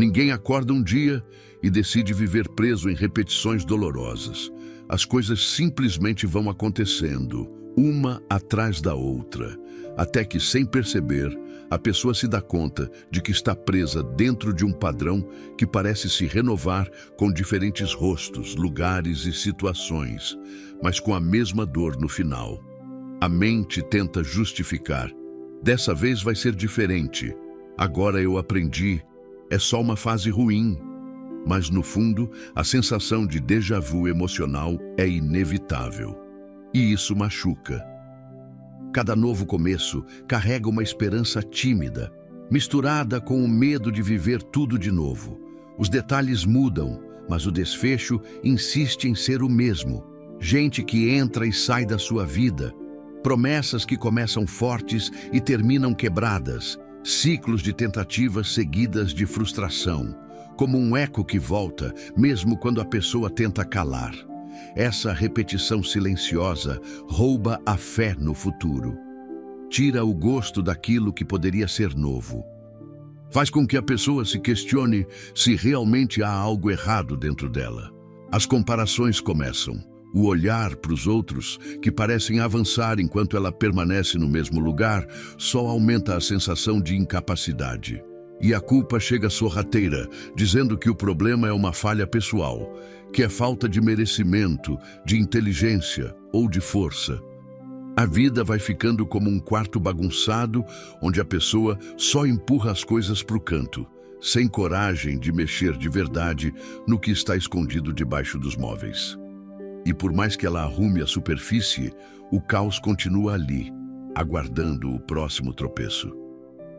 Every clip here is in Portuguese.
Ninguém acorda um dia e decide viver preso em repetições dolorosas. As coisas simplesmente vão acontecendo, uma atrás da outra, até que, sem perceber, a pessoa se dá conta de que está presa dentro de um padrão que parece se renovar com diferentes rostos, lugares e situações, mas com a mesma dor no final. A mente tenta justificar. Dessa vez vai ser diferente. Agora eu aprendi. É só uma fase ruim. Mas no fundo, a sensação de déjà vu emocional é inevitável. E isso machuca. Cada novo começo carrega uma esperança tímida, misturada com o medo de viver tudo de novo. Os detalhes mudam, mas o desfecho insiste em ser o mesmo. Gente que entra e sai da sua vida. Promessas que começam fortes e terminam quebradas. Ciclos de tentativas seguidas de frustração. Como um eco que volta, mesmo quando a pessoa tenta calar. Essa repetição silenciosa rouba a fé no futuro. Tira o gosto daquilo que poderia ser novo. Faz com que a pessoa se questione se realmente há algo errado dentro dela. As comparações começam. O olhar para os outros, que parecem avançar enquanto ela permanece no mesmo lugar, só aumenta a sensação de incapacidade. E a culpa chega sorrateira, dizendo que o problema é uma falha pessoal, que é falta de merecimento, de inteligência ou de força. A vida vai ficando como um quarto bagunçado, onde a pessoa só empurra as coisas para o canto, sem coragem de mexer de verdade no que está escondido debaixo dos móveis. E por mais que ela arrume a superfície, o caos continua ali, aguardando o próximo tropeço.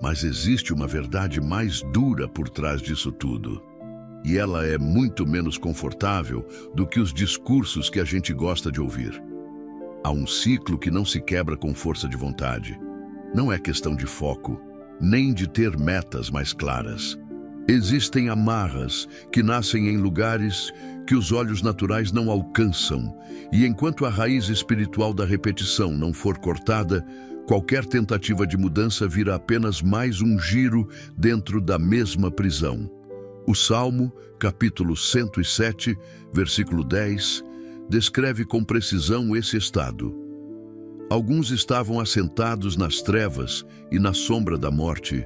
Mas existe uma verdade mais dura por trás disso tudo. E ela é muito menos confortável do que os discursos que a gente gosta de ouvir. Há um ciclo que não se quebra com força de vontade. Não é questão de foco, nem de ter metas mais claras. Existem amarras que nascem em lugares que os olhos naturais não alcançam, e enquanto a raiz espiritual da repetição não for cortada, qualquer tentativa de mudança vira apenas mais um giro dentro da mesma prisão. O Salmo, capítulo 107, versículo 10, descreve com precisão esse estado. Alguns estavam assentados nas trevas e na sombra da morte,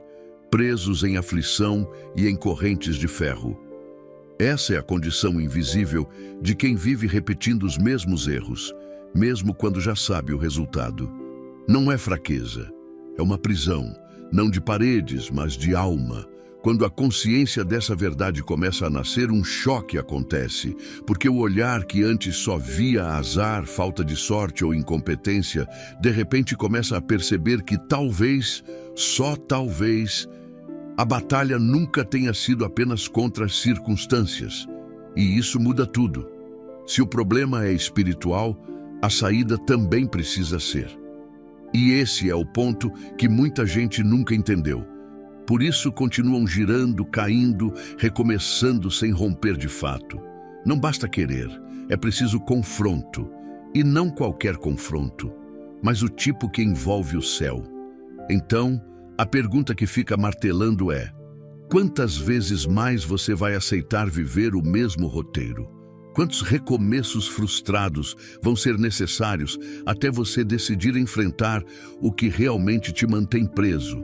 presos em aflição e em correntes de ferro. Essa é a condição invisível de quem vive repetindo os mesmos erros, mesmo quando já sabe o resultado. Não é fraqueza, é uma prisão, não de paredes, mas de alma. Quando a consciência dessa verdade começa a nascer, um choque acontece, porque o olhar que antes só via azar, falta de sorte ou incompetência, de repente começa a perceber que talvez, só talvez, a batalha nunca tenha sido apenas contra as circunstâncias. E isso muda tudo. Se o problema é espiritual, a saída também precisa ser. E esse é o ponto que muita gente nunca entendeu. Por isso continuam girando, caindo, recomeçando sem romper de fato. Não basta querer, é preciso confronto. E não qualquer confronto, mas o tipo que envolve o céu. Então, a pergunta que fica martelando é: quantas vezes mais você vai aceitar viver o mesmo roteiro? Quantos recomeços frustrados vão ser necessários até você decidir enfrentar o que realmente te mantém preso?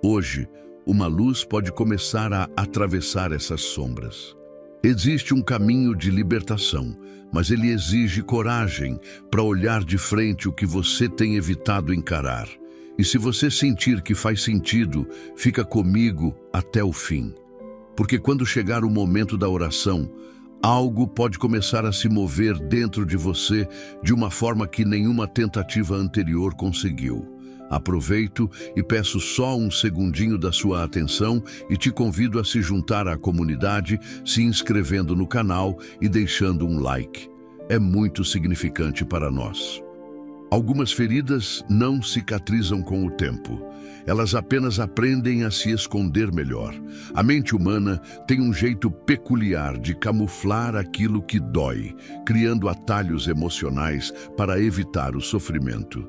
Hoje, uma luz pode começar a atravessar essas sombras. Existe um caminho de libertação, mas ele exige coragem para olhar de frente o que você tem evitado encarar. E se você sentir que faz sentido, fica comigo até o fim. Porque quando chegar o momento da oração, algo pode começar a se mover dentro de você de uma forma que nenhuma tentativa anterior conseguiu. Aproveito e peço só um segundinho da sua atenção e te convido a se juntar à comunidade, se inscrevendo no canal e deixando um like. É muito significante para nós. Algumas feridas não cicatrizam com o tempo. Elas apenas aprendem a se esconder melhor. A mente humana tem um jeito peculiar de camuflar aquilo que dói, criando atalhos emocionais para evitar o sofrimento.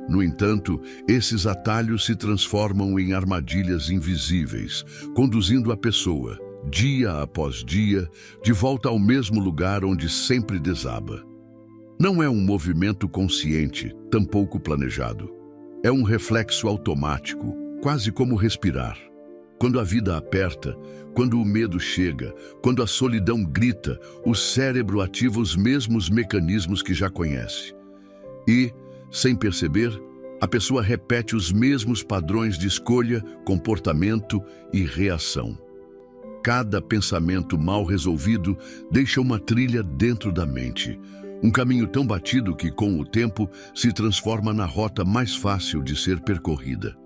No entanto, esses atalhos se transformam em armadilhas invisíveis, conduzindo a pessoa, dia após dia, de volta ao mesmo lugar onde sempre desaba. Não é um movimento consciente, tampouco planejado. É um reflexo automático, quase como respirar. Quando a vida aperta, quando o medo chega, quando a solidão grita, o cérebro ativa os mesmos mecanismos que já conhece. E, sem perceber, a pessoa repete os mesmos padrões de escolha, comportamento e reação. Cada pensamento mal resolvido deixa uma trilha dentro da mente. Um caminho tão batido que, com o tempo, se transforma na rota mais fácil de ser percorrida.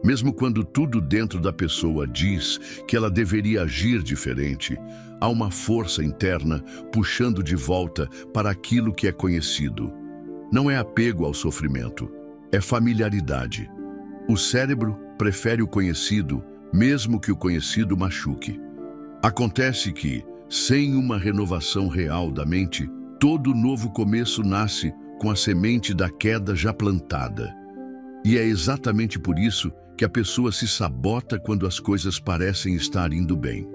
Mesmo quando tudo dentro da pessoa diz que ela deveria agir diferente, há uma força interna puxando de volta para aquilo que é conhecido. Não é apego ao sofrimento, é familiaridade. O cérebro prefere o conhecido, mesmo que o conhecido machuque. Acontece que, sem uma renovação real da mente, todo novo começo nasce com a semente da queda já plantada. E é exatamente por isso que a pessoa se sabota quando as coisas parecem estar indo bem.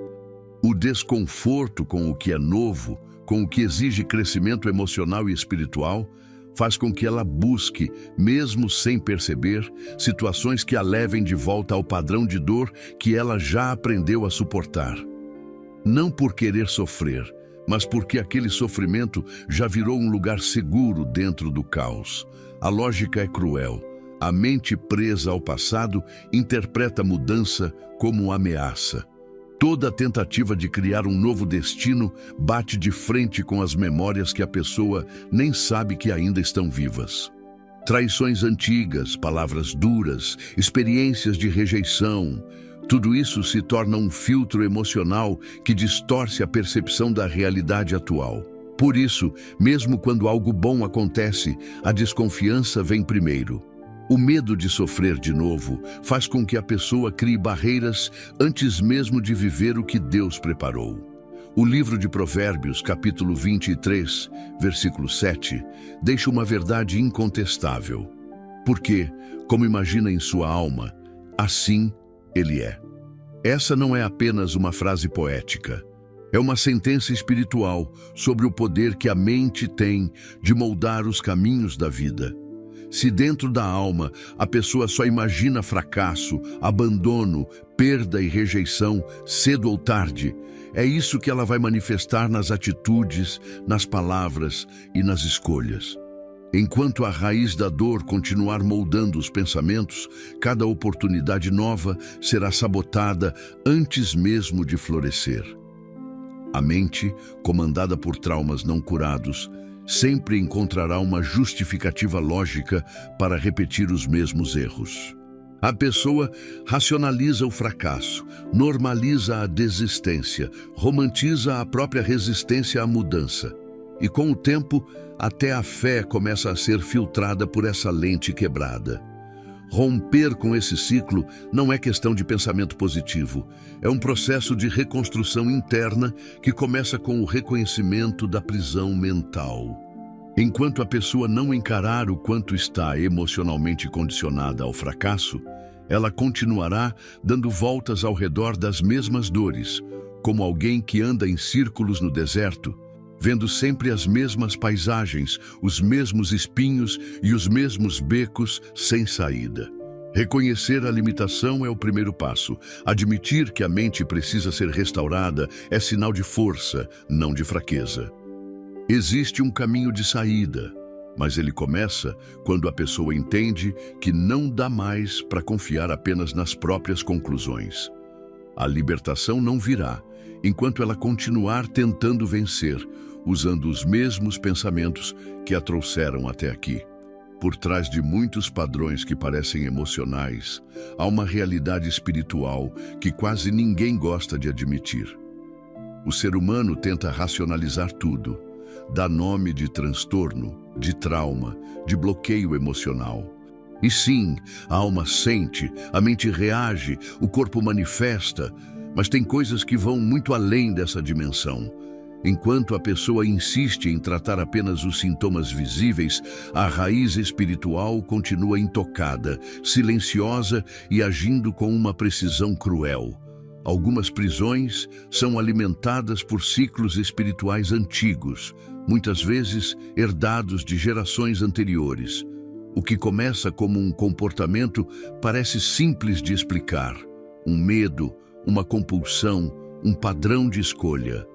O desconforto com o que é novo, com o que exige crescimento emocional e espiritual, faz com que ela busque, mesmo sem perceber, situações que a levem de volta ao padrão de dor que ela já aprendeu a suportar. Não por querer sofrer, mas porque aquele sofrimento já virou um lugar seguro dentro do caos. A lógica é cruel. A mente presa ao passado interpreta a mudança como ameaça. Toda tentativa de criar um novo destino bate de frente com as memórias que a pessoa nem sabe que ainda estão vivas. Traições antigas, palavras duras, experiências de rejeição, tudo isso se torna um filtro emocional que distorce a percepção da realidade atual. Por isso, mesmo quando algo bom acontece, a desconfiança vem primeiro. O medo de sofrer de novo faz com que a pessoa crie barreiras antes mesmo de viver o que Deus preparou. O livro de Provérbios, capítulo 23, versículo 7, deixa uma verdade incontestável. Porque, como imagina em sua alma, assim ele é. Essa não é apenas uma frase poética. É uma sentença espiritual sobre o poder que a mente tem de moldar os caminhos da vida. Se dentro da alma a pessoa só imagina fracasso, abandono, perda e rejeição, cedo ou tarde, é isso que ela vai manifestar nas atitudes, nas palavras e nas escolhas. Enquanto a raiz da dor continuar moldando os pensamentos, cada oportunidade nova será sabotada antes mesmo de florescer. A mente, comandada por traumas não curados, sempre encontrará uma justificativa lógica para repetir os mesmos erros. A pessoa racionaliza o fracasso, normaliza a desistência, romantiza a própria resistência à mudança. E com o tempo, até a fé começa a ser filtrada por essa lente quebrada. Romper com esse ciclo não é questão de pensamento positivo, é um processo de reconstrução interna que começa com o reconhecimento da prisão mental. Enquanto a pessoa não encarar o quanto está emocionalmente condicionada ao fracasso, ela continuará dando voltas ao redor das mesmas dores, como alguém que anda em círculos no deserto, vendo sempre as mesmas paisagens, os mesmos espinhos e os mesmos becos sem saída. Reconhecer a limitação é o primeiro passo. Admitir que a mente precisa ser restaurada é sinal de força, não de fraqueza. Existe um caminho de saída, mas ele começa quando a pessoa entende que não dá mais para confiar apenas nas próprias conclusões. A libertação não virá enquanto ela continuar tentando vencer, usando os mesmos pensamentos que a trouxeram até aqui. Por trás de muitos padrões que parecem emocionais, há uma realidade espiritual que quase ninguém gosta de admitir. O ser humano tenta racionalizar tudo, dá nome de transtorno, de trauma, de bloqueio emocional. E sim, a alma sente, a mente reage, o corpo manifesta, mas tem coisas que vão muito além dessa dimensão. Enquanto a pessoa insiste em tratar apenas os sintomas visíveis, a raiz espiritual continua intocada, silenciosa e agindo com uma precisão cruel. Algumas prisões são alimentadas por ciclos espirituais antigos, muitas vezes herdados de gerações anteriores. O que começa como um comportamento parece simples de explicar: um medo, uma compulsão, um padrão de escolha.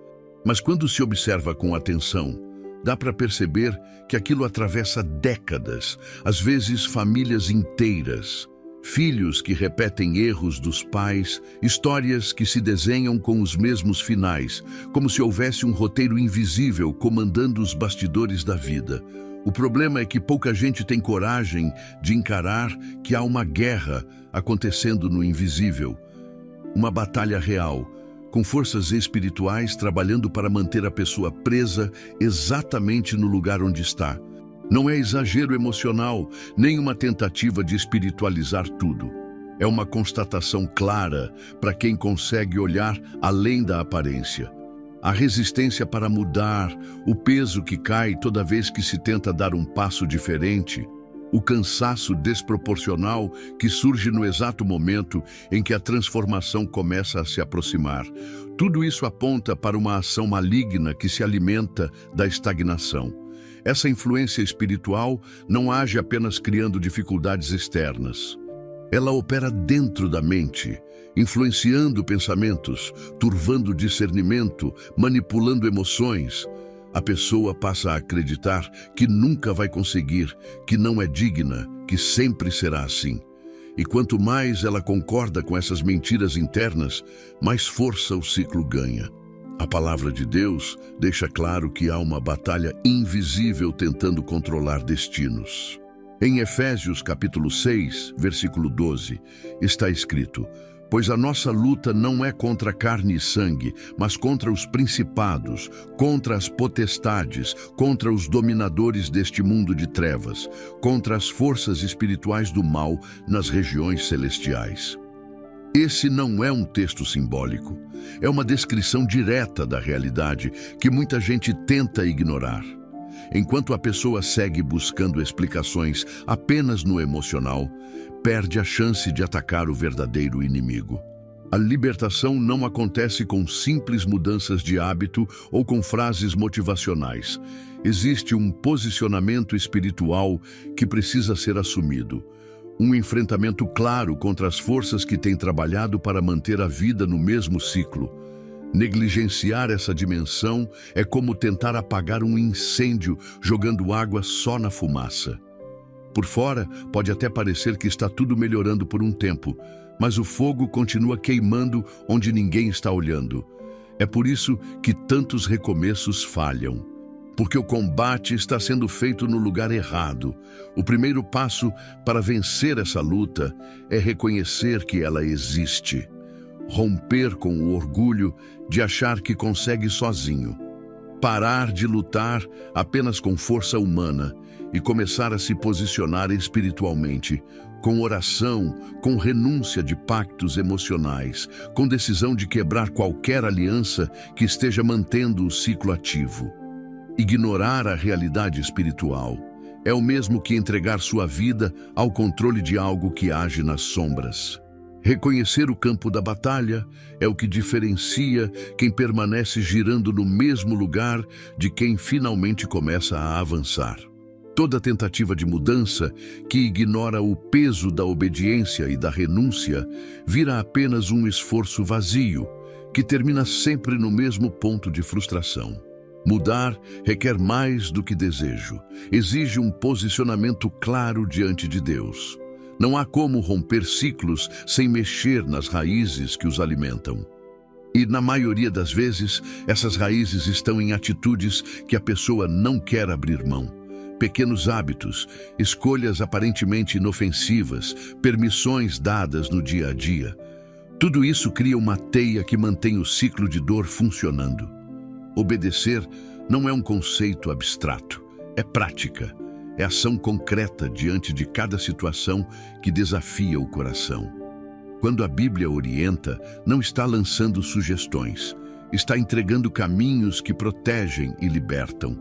Mas quando se observa com atenção, dá para perceber que aquilo atravessa décadas, às vezes famílias inteiras. Filhos que repetem erros dos pais, histórias que se desenham com os mesmos finais, como se houvesse um roteiro invisível comandando os bastidores da vida. O problema é que pouca gente tem coragem de encarar que há uma guerra acontecendo no invisível. Uma batalha real, com forças espirituais trabalhando para manter a pessoa presa exatamente no lugar onde está. Não é exagero emocional, nem uma tentativa de espiritualizar tudo. É uma constatação clara para quem consegue olhar além da aparência. A resistência para mudar, o peso que cai toda vez que se tenta dar um passo diferente, o cansaço desproporcional que surge no exato momento em que a transformação começa a se aproximar. Tudo isso aponta para uma ação maligna que se alimenta da estagnação. Essa influência espiritual não age apenas criando dificuldades externas. Ela opera dentro da mente, influenciando pensamentos, turvando discernimento, manipulando emoções. A pessoa passa a acreditar que nunca vai conseguir, que não é digna, que sempre será assim. E quanto mais ela concorda com essas mentiras internas, mais força o ciclo ganha. A palavra de Deus deixa claro que há uma batalha invisível tentando controlar destinos. Em Efésios capítulo 6, versículo 12, está escrito: pois a nossa luta não é contra carne e sangue, mas contra os principados, contra as potestades, contra os dominadores deste mundo de trevas, contra as forças espirituais do mal nas regiões celestiais. Esse não é um texto simbólico, é uma descrição direta da realidade que muita gente tenta ignorar. Enquanto a pessoa segue buscando explicações apenas no emocional, perde a chance de atacar o verdadeiro inimigo. A libertação não acontece com simples mudanças de hábito ou com frases motivacionais. Existe um posicionamento espiritual que precisa ser assumido. Um enfrentamento claro contra as forças que têm trabalhado para manter a vida no mesmo ciclo. Negligenciar essa dimensão é como tentar apagar um incêndio jogando água só na fumaça. Por fora, pode até parecer que está tudo melhorando por um tempo, mas o fogo continua queimando onde ninguém está olhando. É por isso que tantos recomeços falham. Porque o combate está sendo feito no lugar errado. O primeiro passo para vencer essa luta é reconhecer que ela existe. Romper com o orgulho de achar que consegue sozinho. Parar de lutar apenas com força humana e começar a se posicionar espiritualmente, com oração, com renúncia de pactos emocionais, com decisão de quebrar qualquer aliança que esteja mantendo o ciclo ativo. Ignorar a realidade espiritual é o mesmo que entregar sua vida ao controle de algo que age nas sombras. Reconhecer o campo da batalha é o que diferencia quem permanece girando no mesmo lugar de quem finalmente começa a avançar. Toda tentativa de mudança que ignora o peso da obediência e da renúncia vira apenas um esforço vazio, que termina sempre no mesmo ponto de frustração. Mudar requer mais do que desejo, exige um posicionamento claro diante de Deus. Não há como romper ciclos sem mexer nas raízes que os alimentam. E, na maioria das vezes, essas raízes estão em atitudes que a pessoa não quer abrir mão. Pequenos hábitos, escolhas aparentemente inofensivas, permissões dadas no dia a dia. Tudo isso cria uma teia que mantém o ciclo de dor funcionando. Obedecer não é um conceito abstrato, é prática, é ação concreta diante de cada situação que desafia o coração. Quando a Bíblia orienta, não está lançando sugestões, está entregando caminhos que protegem e libertam.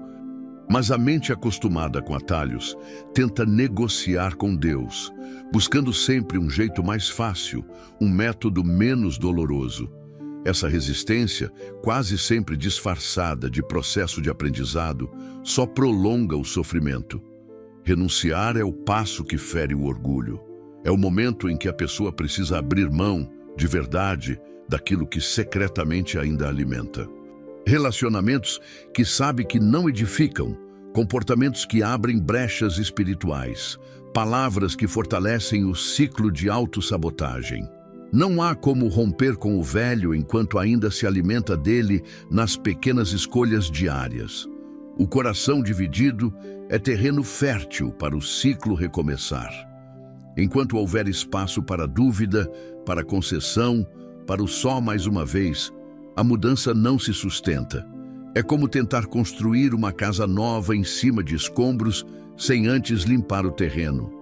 Mas a mente acostumada com atalhos tenta negociar com Deus, buscando sempre um jeito mais fácil, um método menos doloroso. Essa resistência, quase sempre disfarçada de processo de aprendizado, só prolonga o sofrimento. Renunciar é o passo que fere o orgulho. É o momento em que a pessoa precisa abrir mão, de verdade, daquilo que secretamente ainda alimenta. Relacionamentos que sabe que não edificam, comportamentos que abrem brechas espirituais, palavras que fortalecem o ciclo de autossabotagem. Não há como romper com o velho enquanto ainda se alimenta dele nas pequenas escolhas diárias. O coração dividido é terreno fértil para o ciclo recomeçar. Enquanto houver espaço para dúvida, para concessão, para o só mais uma vez, a mudança não se sustenta. É como tentar construir uma casa nova em cima de escombros sem antes limpar o terreno.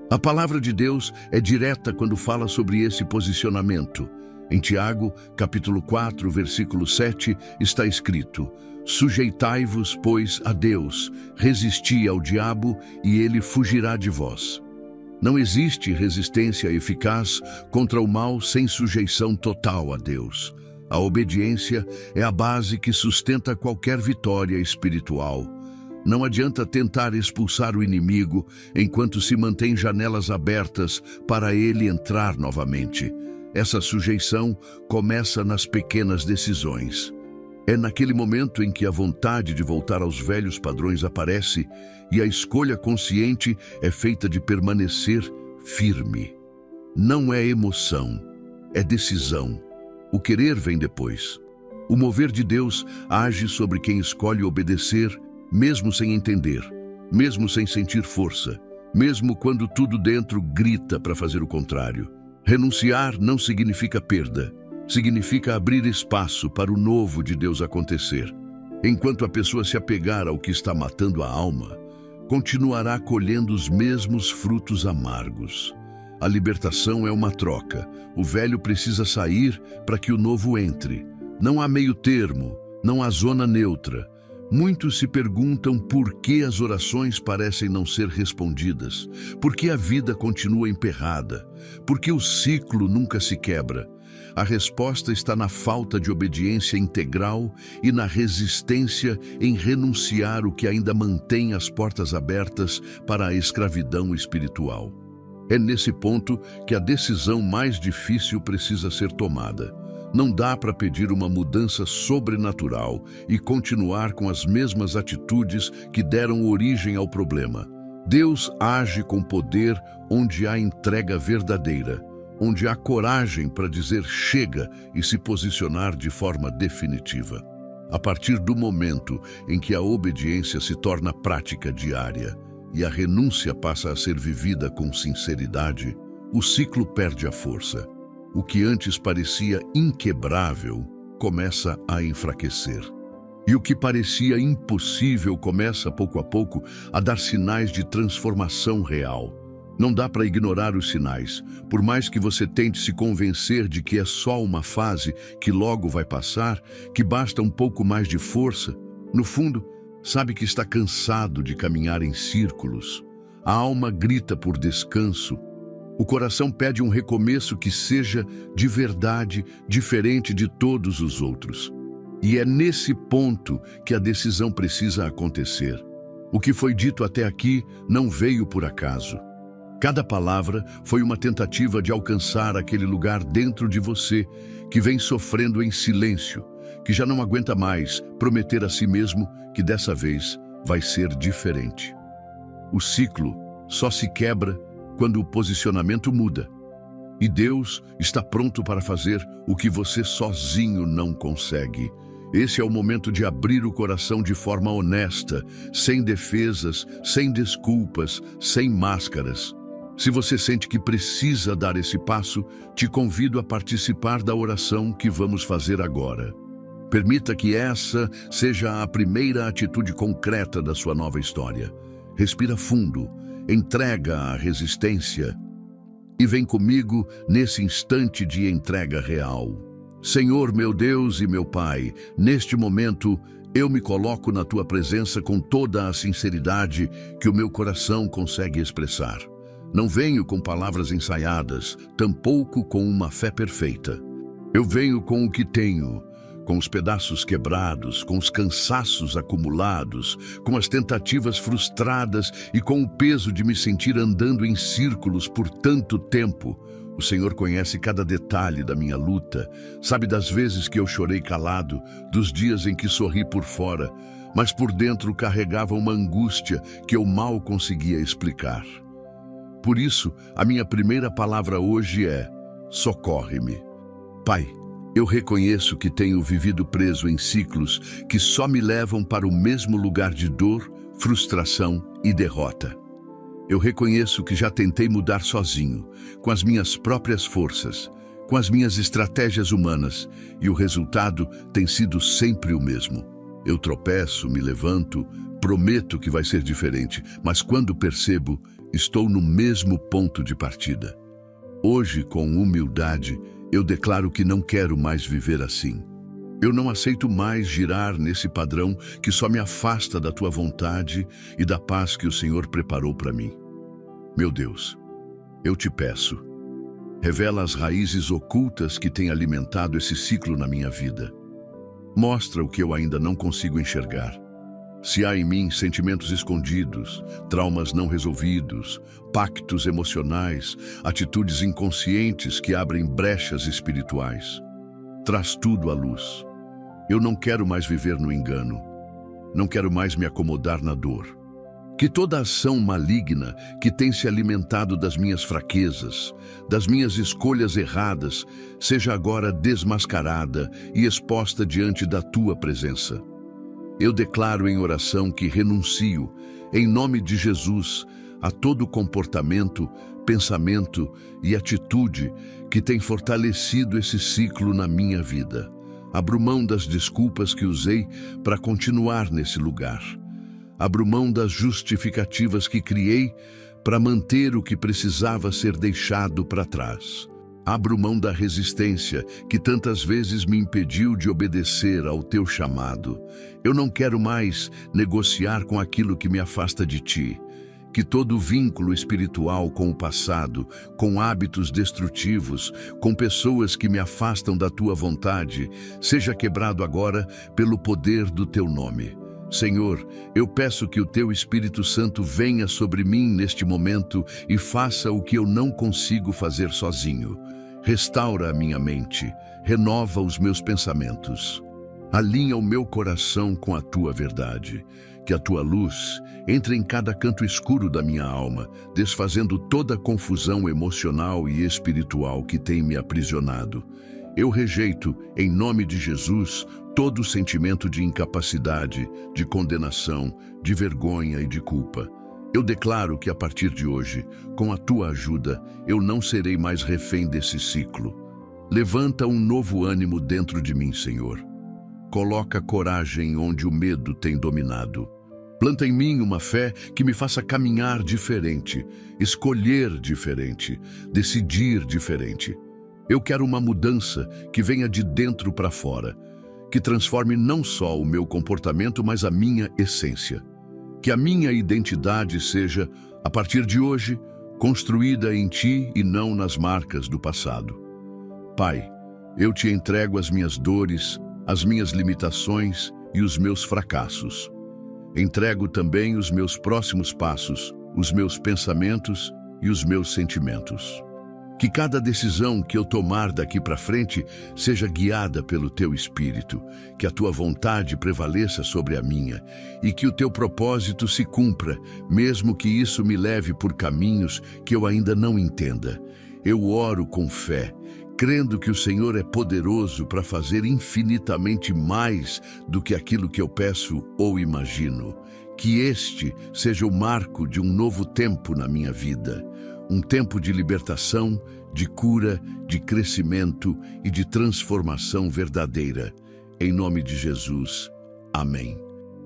A palavra de Deus é direta quando fala sobre esse posicionamento. Em Tiago, capítulo 4, versículo 7, está escrito: sujeitai-vos, pois, a Deus, resisti ao diabo e ele fugirá de vós. Não existe resistência eficaz contra o mal sem sujeição total a Deus. A obediência é a base que sustenta qualquer vitória espiritual. Não adianta tentar expulsar o inimigo enquanto se mantém janelas abertas para ele entrar novamente. Essa sujeição começa nas pequenas decisões. É naquele momento em que a vontade de voltar aos velhos padrões aparece e a escolha consciente é feita de permanecer firme. Não é emoção, é decisão. O querer vem depois. O mover de Deus age sobre quem escolhe obedecer, mesmo sem entender, mesmo sem sentir força, mesmo quando tudo dentro grita para fazer o contrário. Renunciar não significa perda. Significa abrir espaço para o novo de Deus acontecer. Enquanto a pessoa se apegar ao que está matando a alma, continuará colhendo os mesmos frutos amargos. A libertação é uma troca. O velho precisa sair para que o novo entre. Não há meio termo, não há zona neutra. Muitos se perguntam por que as orações parecem não ser respondidas, por que a vida continua emperrada, por que o ciclo nunca se quebra. A resposta está na falta de obediência integral e na resistência em renunciar o que ainda mantém as portas abertas para a escravidão espiritual. É nesse ponto que a decisão mais difícil precisa ser tomada. Não dá para pedir uma mudança sobrenatural e continuar com as mesmas atitudes que deram origem ao problema. Deus age com poder onde há entrega verdadeira, onde há coragem para dizer chega e se posicionar de forma definitiva. A partir do momento em que a obediência se torna prática diária e a renúncia passa a ser vivida com sinceridade, o ciclo perde a força. O que antes parecia inquebrável começa a enfraquecer. E o que parecia impossível começa, pouco a pouco, a dar sinais de transformação real. Não dá para ignorar os sinais. Por mais que você tente se convencer de que é só uma fase, que logo vai passar, que basta um pouco mais de força, no fundo, sabe que está cansado de caminhar em círculos. A alma grita por descanso. O coração pede um recomeço que seja, de verdade, diferente de todos os outros. E é nesse ponto que a decisão precisa acontecer. O que foi dito até aqui não veio por acaso. Cada palavra foi uma tentativa de alcançar aquele lugar dentro de você que vem sofrendo em silêncio, que já não aguenta mais prometer a si mesmo que dessa vez vai ser diferente. O ciclo só se quebra quando o posicionamento muda. E Deus está pronto para fazer o que você sozinho não consegue. Esse é o momento de abrir o coração de forma honesta, sem defesas, sem desculpas, sem máscaras. Se você sente que precisa dar esse passo, te convido a participar da oração que vamos fazer agora. Permita que essa seja a primeira atitude concreta da sua nova história. Respira fundo, entrega a resistência e vem comigo nesse instante de entrega real. Senhor, meu Deus e meu Pai, neste momento eu me coloco na Tua presença com toda a sinceridade que o meu coração consegue expressar. Não venho com palavras ensaiadas, tampouco com uma fé perfeita. Eu venho com o que tenho, com os pedaços quebrados, com os cansaços acumulados, com as tentativas frustradas e com o peso de me sentir andando em círculos por tanto tempo. O Senhor conhece cada detalhe da minha luta, sabe das vezes que eu chorei calado, dos dias em que sorri por fora, mas por dentro carregava uma angústia que eu mal conseguia explicar. Por isso, a minha primeira palavra hoje é: socorre-me. Pai, eu reconheço que tenho vivido preso em ciclos que só me levam para o mesmo lugar de dor, frustração e derrota. Eu reconheço que já tentei mudar sozinho, com as minhas próprias forças, com as minhas estratégias humanas, e o resultado tem sido sempre o mesmo. Eu tropeço, me levanto, prometo que vai ser diferente, mas quando percebo, estou no mesmo ponto de partida. Hoje, com humildade, eu declaro que não quero mais viver assim. Eu não aceito mais girar nesse padrão que só me afasta da Tua vontade e da paz que o Senhor preparou para mim. Meu Deus, eu te peço, revela as raízes ocultas que têm alimentado esse ciclo na minha vida. Mostra o que eu ainda não consigo enxergar. Se há em mim sentimentos escondidos, traumas não resolvidos, pactos emocionais, atitudes inconscientes que abrem brechas espirituais, traz tudo à luz. Eu não quero mais viver no engano. Não quero mais me acomodar na dor. Que toda ação maligna que tem se alimentado das minhas fraquezas, das minhas escolhas erradas, seja agora desmascarada e exposta diante da Tua presença. Eu declaro em oração que renuncio, em nome de Jesus, a todo comportamento, pensamento e atitude que tem fortalecido esse ciclo na minha vida. Abro mão das desculpas que usei para continuar nesse lugar. Abro mão das justificativas que criei para manter o que precisava ser deixado para trás. Abro mão da resistência que tantas vezes me impediu de obedecer ao Teu chamado. Eu não quero mais negociar com aquilo que me afasta de Ti. Que todo vínculo espiritual com o passado, com hábitos destrutivos, com pessoas que me afastam da Tua vontade, seja quebrado agora pelo poder do Teu nome. Senhor, eu peço que o Teu Espírito Santo venha sobre mim neste momento e faça o que eu não consigo fazer sozinho. Restaura a minha mente, renova os meus pensamentos. Alinha o meu coração com a Tua verdade. Que a Tua luz entre em cada canto escuro da minha alma, desfazendo toda a confusão emocional e espiritual que tem me aprisionado. Eu rejeito, em nome de Jesus, todo sentimento de incapacidade, de condenação, de vergonha e de culpa. Eu declaro que a partir de hoje, com a Tua ajuda, eu não serei mais refém desse ciclo. Levanta um novo ânimo dentro de mim, Senhor. Coloca coragem onde o medo tem dominado. Planta em mim uma fé que me faça caminhar diferente, escolher diferente, decidir diferente. Eu quero uma mudança que venha de dentro para fora, que transforme não só o meu comportamento, mas a minha essência. Que a minha identidade seja, a partir de hoje, construída em Ti e não nas marcas do passado. Pai, eu Te entrego as minhas dores, as minhas limitações e os meus fracassos. Entrego também os meus próximos passos, os meus pensamentos e os meus sentimentos. Que cada decisão que eu tomar daqui para frente seja guiada pelo Teu Espírito, que a Tua vontade prevaleça sobre a minha e que o Teu propósito se cumpra, mesmo que isso me leve por caminhos que eu ainda não entenda. Eu oro com fé, crendo que o Senhor é poderoso para fazer infinitamente mais do que aquilo que eu peço ou imagino. Que este seja o marco de um novo tempo na minha vida. Um tempo de libertação, de cura, de crescimento e de transformação verdadeira. Em nome de Jesus. Amém.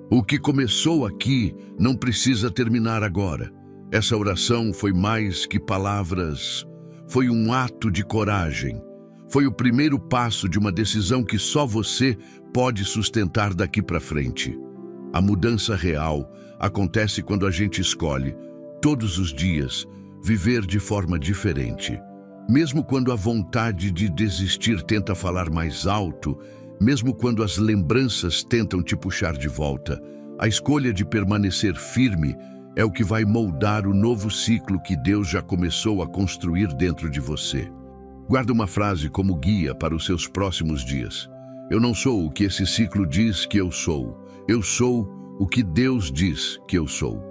O que começou aqui não precisa terminar agora. Essa oração foi mais que palavras, foi um ato de coragem. Foi o primeiro passo de uma decisão que só você pode sustentar daqui para frente. A mudança real acontece quando a gente escolhe, todos os dias, viver de forma diferente. Mesmo quando a vontade de desistir tenta falar mais alto, mesmo quando as lembranças tentam te puxar de volta, a escolha de permanecer firme é o que vai moldar o novo ciclo que Deus já começou a construir dentro de você. Guarda uma frase como guia para os seus próximos dias. Eu não sou o que esse ciclo diz que eu sou. Eu sou o que Deus diz que eu sou.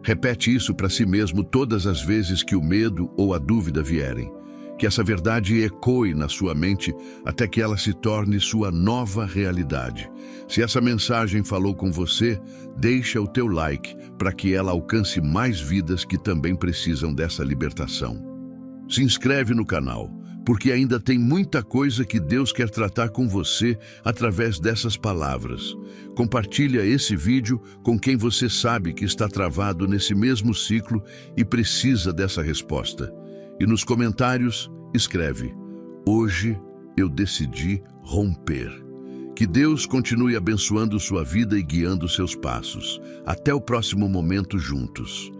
Repete isso para si mesmo todas as vezes que o medo ou a dúvida vierem. Que essa verdade ecoe na sua mente até que ela se torne sua nova realidade. Se essa mensagem falou com você, deixa o teu like para que ela alcance mais vidas que também precisam dessa libertação. Se inscreve no canal, porque ainda tem muita coisa que Deus quer tratar com você através dessas palavras. Compartilha esse vídeo com quem você sabe que está travado nesse mesmo ciclo e precisa dessa resposta. E nos comentários, escreve: hoje eu decidi romper. Que Deus continue abençoando sua vida e guiando seus passos. Até o próximo momento juntos.